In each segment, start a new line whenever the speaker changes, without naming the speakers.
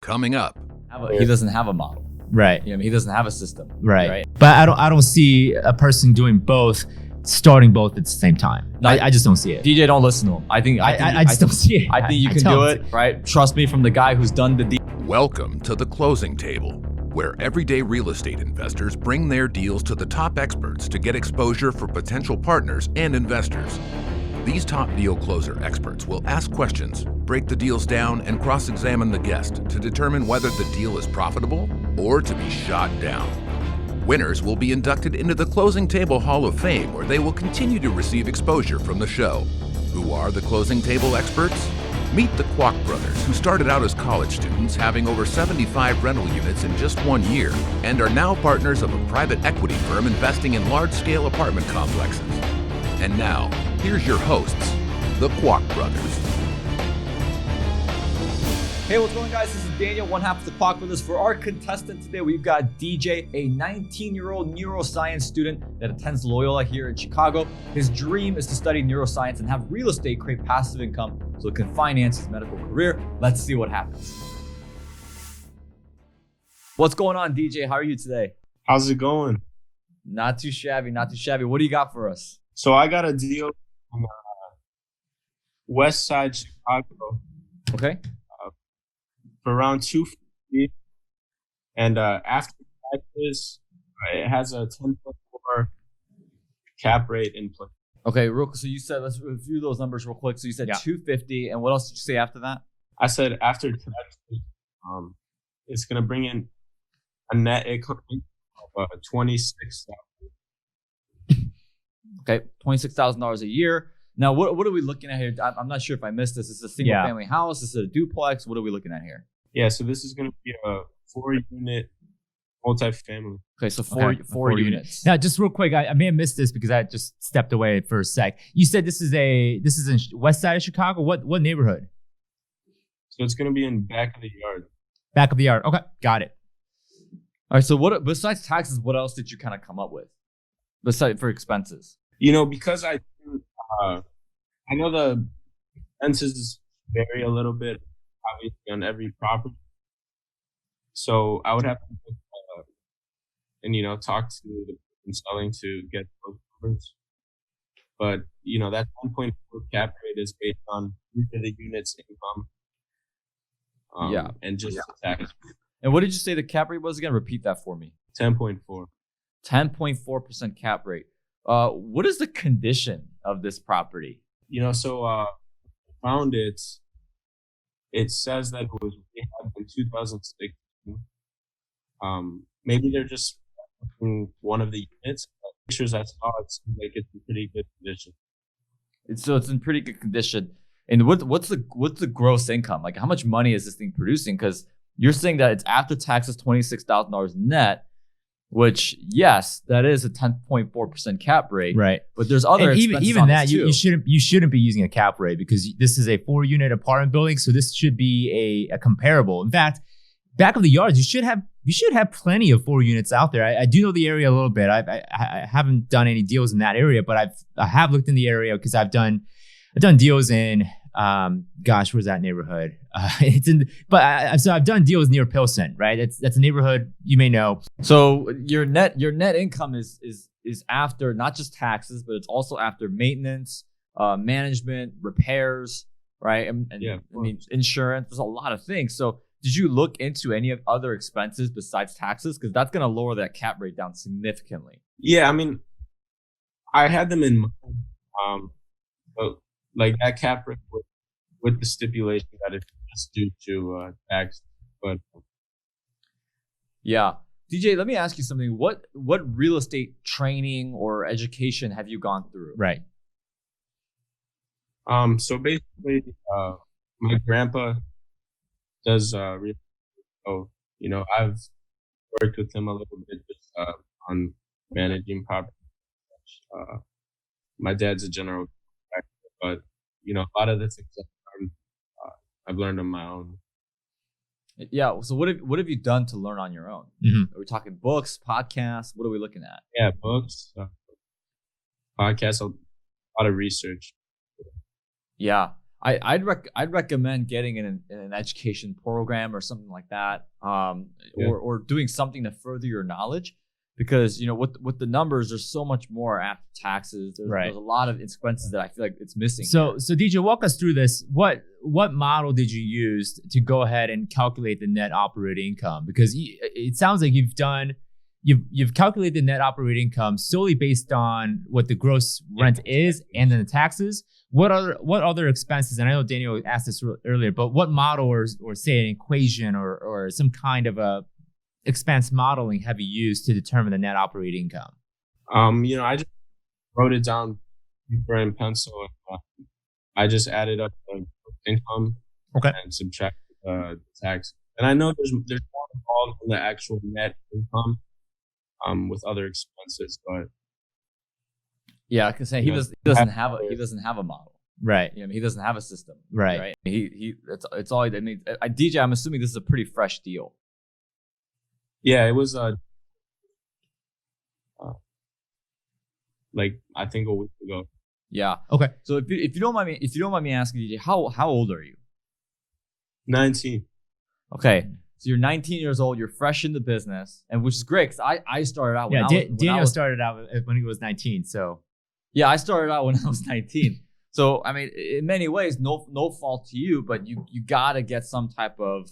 coming up.
He doesn't have a model.
Right.
You know, he doesn't have a system.
Right. But I don't see a person doing both, starting both at the same time.
No,
I just don't see it.
DJ, don't listen to him. I
just don't see it.
I think you can do it, right? Trust me, from the guy who's done the deal.
Welcome to the closing table, where everyday real estate investors bring their deals to the top experts to get exposure for potential partners and investors. These top deal closer experts will ask questions, break the deals down, and cross-examine the guest to determine whether the deal is profitable or to be shot down. Winners will be inducted into the Closing Table Hall of Fame, where they will continue to receive exposure from the show. Who are the Closing Table experts? Meet the Kwak Brothers, who started out as college students having over 75 rental units in just 1 year, and are now partners of a private equity firm investing in large-scale apartment complexes. And now, here's your hosts, the Kwak Brothers.
Hey, what's going on, guys? This is Daniel, one half of the Kwak Brothers. For our contestant today, we've got DJ, a 19-year-old neuroscience student that attends Loyola here in Chicago. His dream is to study neuroscience and have real estate create passive income so it can finance his medical career. Let's see what happens. What's going on, DJ? How are you today?
How's it going?
Not too shabby, not too shabby. What do you got for us?
So I got a deal on west side Chicago.
Okay.
For around $250, and after taxes, it has a 10.4 cap rate in place.
Okay, so you said, let's review those numbers real quick. So you said $250, and what else did you say after that?
I said after taxes, it's gonna bring in a net income of $26,000.
Okay, $26,000 a year. Now, what are we looking at here? I'm not sure if I missed this. Is this a single family house? Is it a duplex? What are we looking at here?
Yeah, so this is going to be a 4-unit multifamily.
Okay, so four units.
Now, just real quick, I may have missed this because I just stepped away for a sec. You said this is in west side of Chicago. What neighborhood?
So it's going to be in back of the yard.
Back of the yard. Okay, got it.
All right. So what besides taxes? What else did you kind of come up with? Besides for expenses.
You know, because I know the expenses vary a little bit, obviously, on every property. So I would have to talk to the person selling to get those numbers. But, that 1.4 cap rate is based on each of the units' income. And just the tax.
And what did you say the cap rate was again? Repeat that for me.
10.4.
10.4% cap rate. What is the condition of this property?
Found it. It says that it was rehabbed in 2016. Maybe they're just one of the units. But pictures I saw, it seems like it's in pretty good condition.
So it's in pretty good condition. And what's the gross income? Like, how much money is this thing producing? Because you're saying that it's after taxes $26,000 net. Which, yes, that is a 10.4% cap rate.
Right.
But there's other expenses
even
on
that
this too.
you shouldn't be using a cap rate because this is a 4-unit apartment building, so this should be a comparable. In fact, back of the yards, you should have plenty of 4 units out there. I do know the area a little bit. I haven't done any deals in that area, but I have looked in the area because I've done deals in where's that neighborhood? So I've done deals near Pilsen, right? That's a neighborhood you may know.
So your net income is after not just taxes, but it's also after maintenance, management, repairs, right? And insurance. There's a lot of things. So did you look into any of other expenses besides taxes? Because that's going to lower that cap rate down significantly.
Yeah, I mean, I had them in mind, but like that cap rate with the stipulation that it's just due to tax. But
yeah, DJ, let me ask you something. What real estate training or education have you gone through?
Right.
So basically, my grandpa does real estate. So, I've worked with him a little bit just on managing property. My dad's a general contractor, but a lot of the things I've learned on my own.
Yeah. So what have you done to learn on your own?
Mm-hmm.
Are we talking books, podcasts? What are we looking at?
Yeah, books, podcasts, a lot of research.
Yeah. I'd recommend getting in an education program or something like that, or doing something to further your knowledge, because with the numbers, there's so much more after taxes. There's a lot of expenses that I feel like it's missing.
So DJ, walk us through this. What model did you use to go ahead and calculate the net operating income? Because it sounds like you've calculated the net operating income solely based on what the gross rent is and then the taxes. What other expenses? And I know Daniel asked this earlier, but what model or say an equation or some kind of a expense modeling have you used to determine the net operating income?
I just wrote it down paper and pencil. I just added up the income and subtracted the tax. And I know there's more involved in the actual net income with other expenses, but
yeah, I can say he doesn't have a model.
Right.
He doesn't have a system.
Right.
It's all. I mean, DJ, I'm assuming this is a pretty fresh deal.
Yeah, it was like I think a week ago.
Yeah.
Okay.
So if you don't mind me asking, DJ, how old are you?
19.
Okay. So you're 19 years old. You're fresh in the business, and which is great because I started out.
Daniel started out when he was 19. So
yeah, I started out when I was 19. So I mean, in many ways, no fault to you, but you gotta get some type of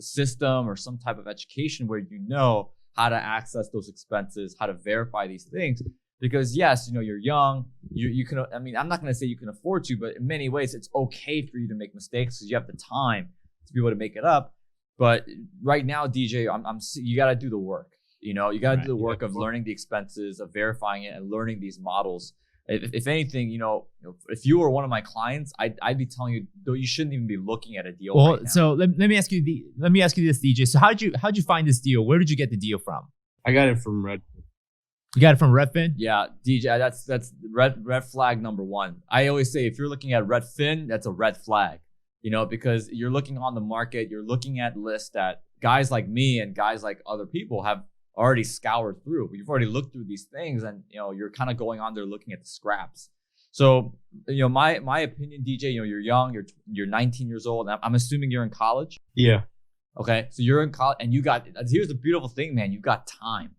system or some type of education where you know how to access those expenses, how to verify these things. Because yes, you're young. You can. I mean, I'm not gonna say you can afford to, but in many ways, it's okay for you to make mistakes because you have the time to be able to make it up. But right now, DJ, you got to do the work. You got to do the work of learning the expenses, of verifying it, and learning these models. If anything, if you were one of my clients, I'd be telling you, though, you shouldn't even be looking at a deal.
Well,
right now.
So let me ask you this, DJ. So how'd you find this deal? Where did you get the deal from?
I got it from Redfin.
You got it from Redfin?
Yeah, DJ, that's red flag number one. I always say if you're looking at Redfin, that's a red flag. Because you're looking on the market, you're looking at lists that guys like me and guys like other people have already scoured through. You've already looked through these things, and you're kind of going on there looking at the scraps. So my opinion, DJ, you're young, you're 19 years old. I'm assuming you're in college.
Yeah.
Okay, so you're in college, and here's the beautiful thing, man. You've got time,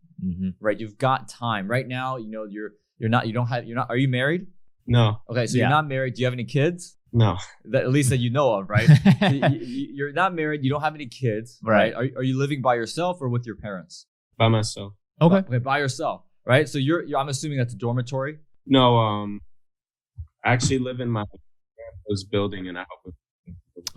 right? You've got time right now. Are you married?
No.
Okay, so you're not married. Do you have any kids?
No.
At least that you know of, right? You're not married. You don't have any kids, right? Are you living by yourself or with your parents?
By myself.
Okay, by yourself, right? So you're I'm assuming that's a dormitory?
No, I actually live in my grandpa's building and I help with.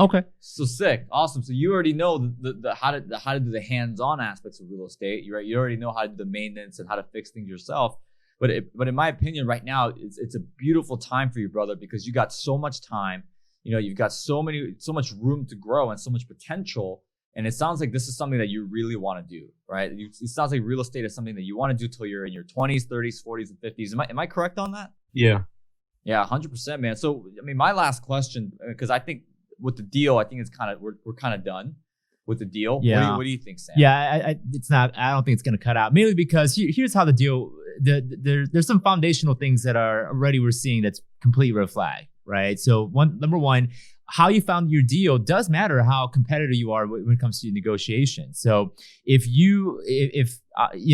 Okay.
So sick. Awesome. So you already know the how to do the hands-on aspects of real estate, right? You already know how to do the maintenance and how to fix things yourself. But in my opinion, right now, it's a beautiful time for you, brother, because you got so much time. You've got so much room to grow and so much potential. And it sounds like this is something that you really want to do, right? It sounds like real estate is something that you want to do till you're in your 20s, 30s, 40s, and 50s. Am I correct on that?
Yeah.
Yeah, 100%, man. So, I mean, my last question, because I think with the deal, I think it's we're kind of done with the deal.
Yeah.
What do you think, Sam?
Yeah, it's not. I don't think it's going to cut out. Mainly because here's how the deal. There's some foundational things that are already we're seeing that's complete red flag, right? So number one, how you found your deal does matter. How competitive you are when it comes to negotiation. So if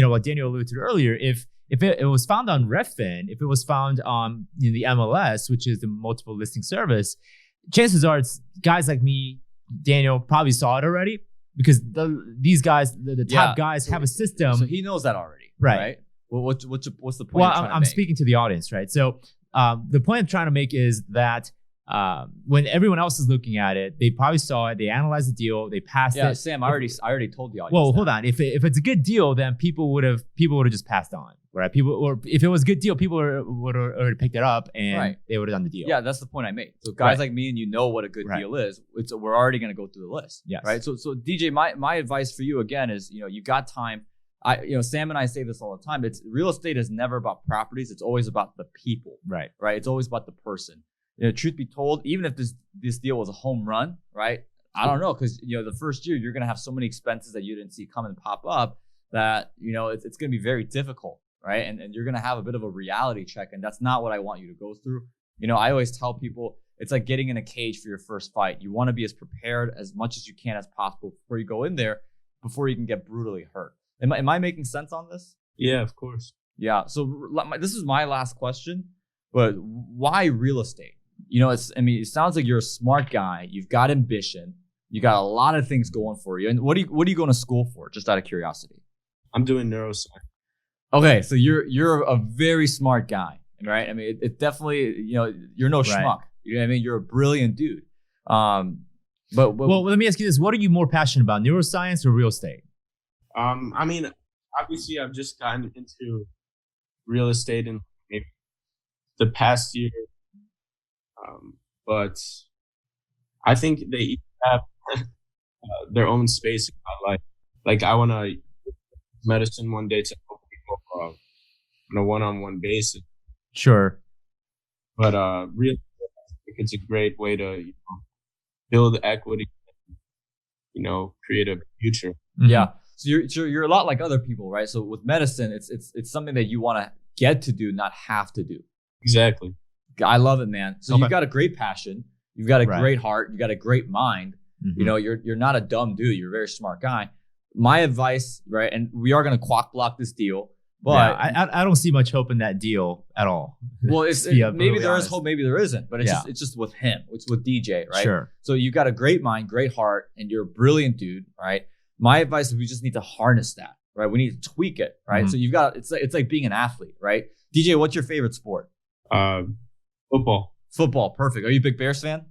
what Daniel alluded to earlier, if it was found on Redfin, if it was found on the MLS, which is the multiple listing service, chances are it's guys like me, Daniel, probably saw it already because these guys, the top guys, have a system.
So he knows that already, right? Well, what's the point?
Well, I'm speaking to the audience, right? So the point I'm trying to make is that when everyone else is looking at it, they probably saw it, they analyzed the deal, they passed it.
Yeah, Sam, I already told the audience.
Well, hold on. If it's a good deal, then people would have just passed on, right? Or if it was a good deal, people would have already picked it up and they would have done the deal.
Yeah, that's the point I made. So guys like me and what a good deal is. We're already going to go through the list.
Yes.
Right. So DJ, my advice for you again is you've got time. Sam and I say this all the time. It's real estate is never about properties. It's always about the people.
Right.
It's always about the person. Truth be told, even if this deal was a home run, right? I don't know, because the first year you're gonna have so many expenses that you didn't see come and pop up that it's gonna be very difficult, right? And you're gonna have a bit of a reality check, and that's not what I want you to go through. I always tell people it's like getting in a cage for your first fight. You want to be as prepared as much as you can as possible before you go in there, before you can get brutally hurt. Am I making sense on this?
Yeah, of course.
Yeah. So this is my last question, but why real estate? You know, it sounds like you're a smart guy. You've got ambition. You got a lot of things going for you. And what are you going to school for? Just out of curiosity.
I'm doing neuroscience.
Okay, so you're a very smart guy, right? I mean, it definitely, you know, you're no schmuck. You know what I mean? You're a brilliant dude. But
well, let me ask you this: what are you more passionate about, neuroscience or real estate?
I mean, obviously, I've just gotten into real estate in maybe the past year, but I think they each have their own space in my life. Like, I want to medicine one day to help people on a one-on-one basis.
Sure. But
really, I think it's a great way to build equity, create a future.
Yeah. So you're a lot like other people, right? So with medicine, it's something that you want to get to do, not have to do.
Exactly.
I love it, man. So you've got a great passion, you've got a great heart, you got a great mind.
Mm-hmm.
You know, you're not a dumb dude. You're a very smart guy. My advice, right? And we are going to Kwak Block this deal, but
I don't see much hope in that deal at all.
Well, maybe there is hope, maybe there isn't. But it's just with him. It's with DJ, right?
Sure.
So you got a great mind, great heart, and you're a brilliant dude, right? My advice is we just need to harness that, right? We need to tweak it, right?
Mm-hmm.
So you've got it's like being an athlete, right? DJ, what's your favorite sport?
Football.
Football, perfect. Are you a big Bears fan?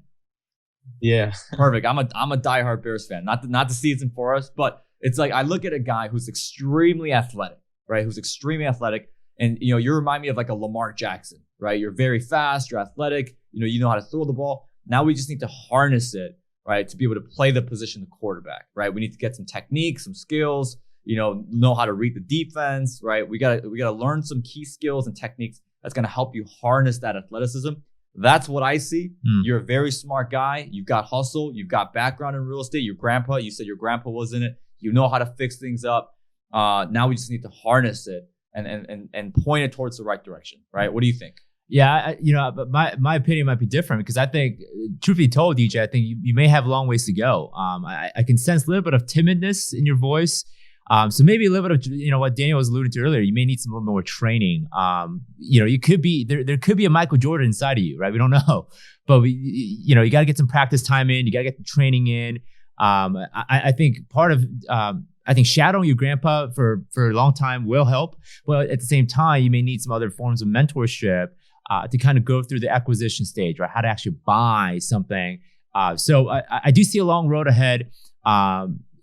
Yeah.
Perfect. I'm a diehard Bears fan. Not the season for us, but it's like I look at a guy who's extremely athletic, right? Who's extremely athletic, and you remind me of like a Lamar Jackson, right? You're very fast, you're athletic, you know how to throw the ball. Now we just need to harness it, right, to be able to play the position of quarterback, right? We need to get some technique, some skills, know how to read the defense, right? We gotta learn some key skills and techniques that's gonna help you harness that athleticism. That's what I see. You're a very smart guy. You've got hustle. You've got background in real estate. You said your grandpa was in it. You know how to fix things up. Now we just need to harness it and point it towards the right direction, right? What do you think?
Yeah, but my opinion might be different because I think, truth be told, DJ, I think you may have a long ways to go. I can sense a little bit of timidness in your voice. So maybe a little bit of, what Daniel was alluding to earlier, you may need some little more training. You could be, there could be a Michael Jordan inside of you, right? We don't know, but you got to get some practice time in. You got to get the training in. I think part of, I think shadowing your grandpa for a long time will help, but at the same time, you may need some other forms of mentorship to kind of go through the acquisition stage, right? How to actually buy something. So I do see a long road ahead.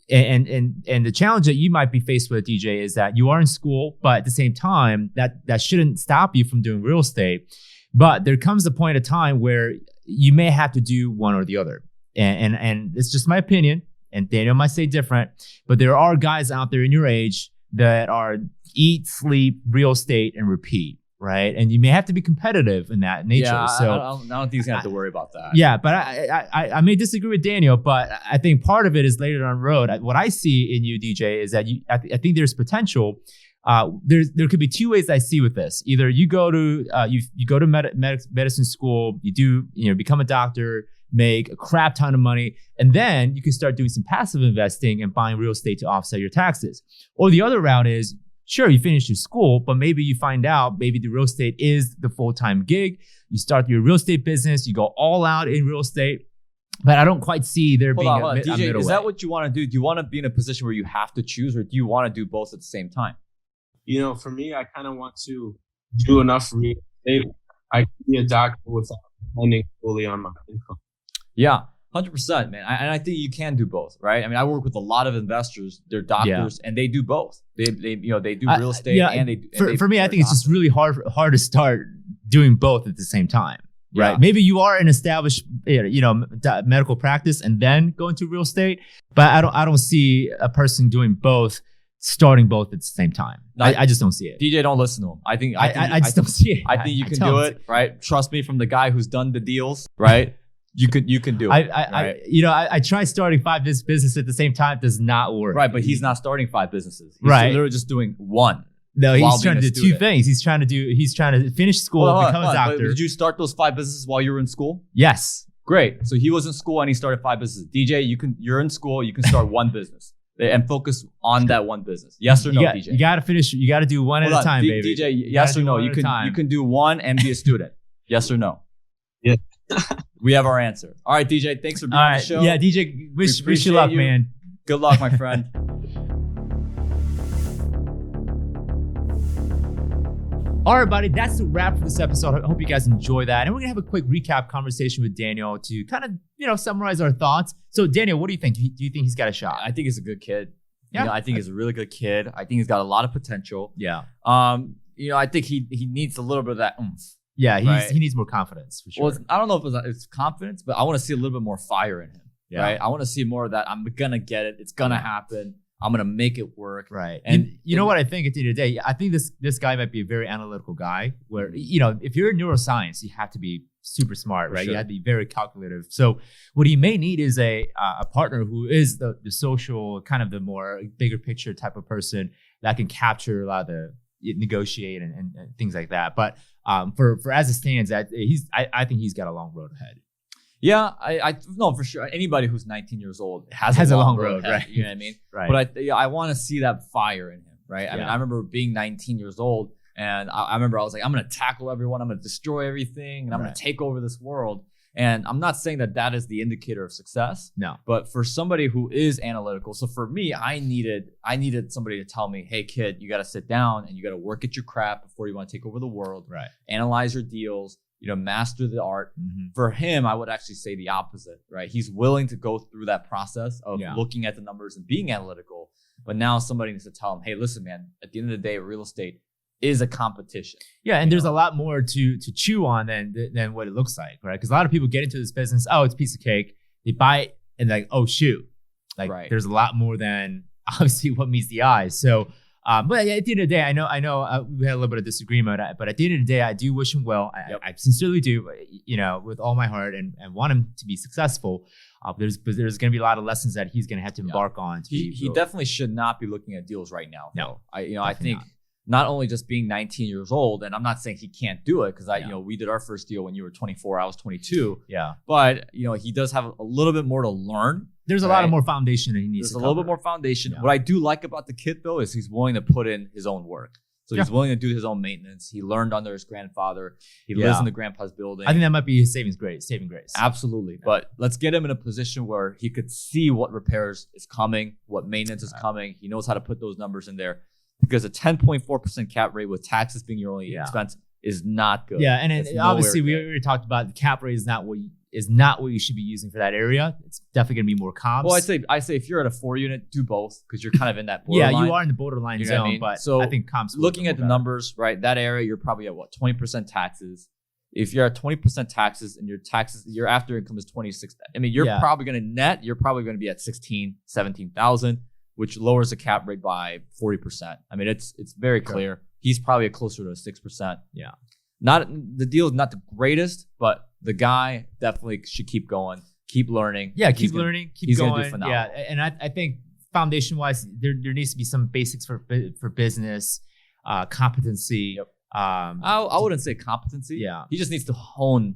And the challenge that you might be faced with, DJ, is that you are in school, but at the same time, that shouldn't stop you from doing real estate. But there comes a point of time where you may have to do one or the other. And it's just my opinion, and Daniel might say different, but there are guys out there in your age that are eat, sleep, real estate, and repeat. Right. And you may have to be competitive in that nature.
Yeah,
so
I don't think he's gonna have to worry about that.
Yeah, but I may disagree with Daniel, but I think part of it is later down the road. What I see in you, DJ, is that I think there's potential. There could be two ways I see with this. Either you go to you go to medicine school, you do become a doctor, make a crap ton of money, and then you can start doing some passive investing and buying real estate to offset your taxes. Or the other route is, sure, you finish your school, but maybe you find out maybe the real estate is the full-time gig. You start your real estate business, you go all out in real estate. But I don't quite see there being a
DJ,
middle
is
way.
that what you want to do? Do you want to be in a position where you have to choose, or do you want to do both at the same time?
For me, I kind of want to do enough real estate. I can be a doctor without depending fully on my income.
Yeah. 100%, man. And I think you can do both, right? I mean, I work with a lot of investors. They're doctors, and they do both. They do real estate, and they do.
For me, I think it's just really hard to start doing both at the same time, right?
Yeah.
Maybe you are an established, medical practice and then go into real estate, but I don't see a person doing both, starting both at the same time. I just don't see it.
DJ, don't listen to him. I
just don't see it.
I think you can do it, right? Trust me, from the guy who's done the deals, right? You can do it.
I tried starting 5 businesses at the same time. It does not work.
Right, but he's not starting 5 businesses. He's
right.
literally just doing one.
No,
while
he's trying to
being a
do two
student.
things. He's trying to finish school,
Hold on,
become a
hold on,
doctor.
but did you start those 5 businesses while you were in school?
Yes.
Great. So he was in school and he started 5 businesses. DJ, you're in school, you can start one business and focus on that one business. Yes or no, DJ?
You got to finish. You got to do one at a time, baby.
DJ, yes or no? You can do one and be a student. Yes or no?
Yeah.
We have our answer. All right, DJ, thanks for being on the show.
Yeah, DJ, wish you luck, man.
Good luck, my friend.
All right, buddy, that's the wrap for this episode. I hope you guys enjoy that. And we're going to have a quick recap conversation with Daniel to kind of, summarize our thoughts. So, Daniel, what do you think? Do you think he's got a shot?
I think he's a good kid.
Yeah.
I think he's a really good kid. I think he's got a lot of potential.
Yeah.
I think he needs a little bit of that oomph.
Yeah,
right?
He needs more confidence, for sure.
Well, I don't know if it's confidence, but I want to see a little bit more fire in him. Yeah. Right? I want to see more of that. I'm going to get it. It's going to happen. I'm going to make it work.
Right. And you know what I think at the end of the day? I think this guy might be a very analytical guy where, if you're in neuroscience, you have to be super smart, right? Sure. You have to be very calculative. So what he may need is a partner who is the social, kind of the more bigger picture type of person that can capture a lot of the negotiate and things like that. But for as it stands, I think he's got a long road ahead.
Yeah, I know for sure. Anybody who's 19 years old has a long road,
right?
You know what I mean?
Right.
But I want to see that fire in him, right? I mean, I remember being 19 years old, and I remember I was like, I'm going to tackle everyone, I'm going to destroy everything, and I'm going to take over this world. And I'm not saying that is the indicator of success. No. But for somebody who is analytical, so for me, I needed somebody to tell me, hey kid, you got to sit down and you got to work at your craft before you want to take over the world. Right. Analyze your deals. Master the art. Mm-hmm. For him, I would actually say the opposite, right? He's willing to go through that process of looking at the numbers and being analytical. But now somebody needs to tell him, hey, listen, man, at the end of the day, real estate is a competition. Yeah, and there's a lot more to chew on than what it looks like, right? Because a lot of people get into this business, it's a piece of cake. They buy it and like, oh, shoot. Like there's a lot more than obviously what meets the eye. So but at the end of the day, I know we had a little bit of disagreement, but at the end of the day, I do wish him well. I sincerely do, with all my heart, and want him to be successful. There's going to be a lot of lessons that he's going to have to embark on. He definitely should not be looking at deals right now. No, I think not only just being 19 years old, and I'm not saying he can't do it because we did our first deal when you were 24, I was 22. Yeah, but he does have a little bit more to learn. There's a lot of more foundation that he needs. There's a little bit more foundation. Yeah. What I do like about the kid though is he's willing to put in his own work. So he's willing to do his own maintenance. He learned under his grandfather. He lives in the grandpa's building. I think that might be his saving grace. Absolutely. Yeah. But let's get him in a position where he could see what repairs is coming, what maintenance is coming. He knows how to put those numbers in there. Because a 10.4% cap rate with taxes being your only expense is not good. Yeah, and obviously we already talked about the cap rate is not what you should be using for that area. It's definitely gonna be more comps. Well, I say if you're at a 4 unit, do both because you're kind of in that borderline. Yeah, you are in the borderline zone. I mean? But so I think comps. Looking at the numbers, right? That area, you're probably at 20% taxes. If you're at 20% taxes and your after income is 26, I mean, you're probably gonna be at 17,000. Which lowers the cap rate by 40%. I mean, it's very clear. He's probably closer to 6%. Yeah. The deal is not the greatest, but the guy definitely should keep going, keep learning. Yeah, keep learning, keep going. Yeah, and I think foundation-wise, there needs to be some basics for business, competency. Yep. I wouldn't say competency. Yeah. He just needs to hone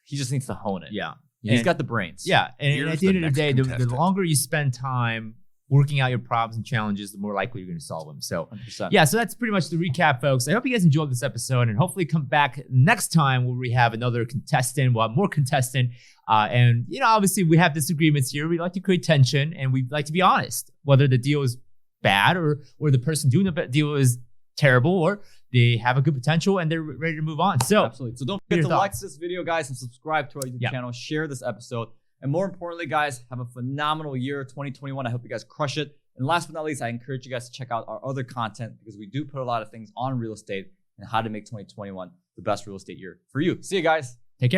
it. Yeah. He's got the brains. Yeah, and at the end of the day, the longer you spend time working out your problems and challenges, the more likely you're going to solve them. So 100%. Yeah, so that's pretty much the recap, folks. I hope you guys enjoyed this episode and hopefully come back next time where we have another contestant. We'll have more contestant. And, obviously we have disagreements here. We like to create tension and we like to be honest, whether the deal is bad or the person doing the deal is terrible or they have a good potential and they're ready to move on. So absolutely. So don't forget to like this video, guys, and subscribe to our YouTube channel. Share this episode. And more importantly, guys, have a phenomenal year, 2021. I hope you guys crush it. And last but not least, I encourage you guys to check out our other content because we do put a lot of things on real estate and how to make 2021 the best real estate year for you. See you guys.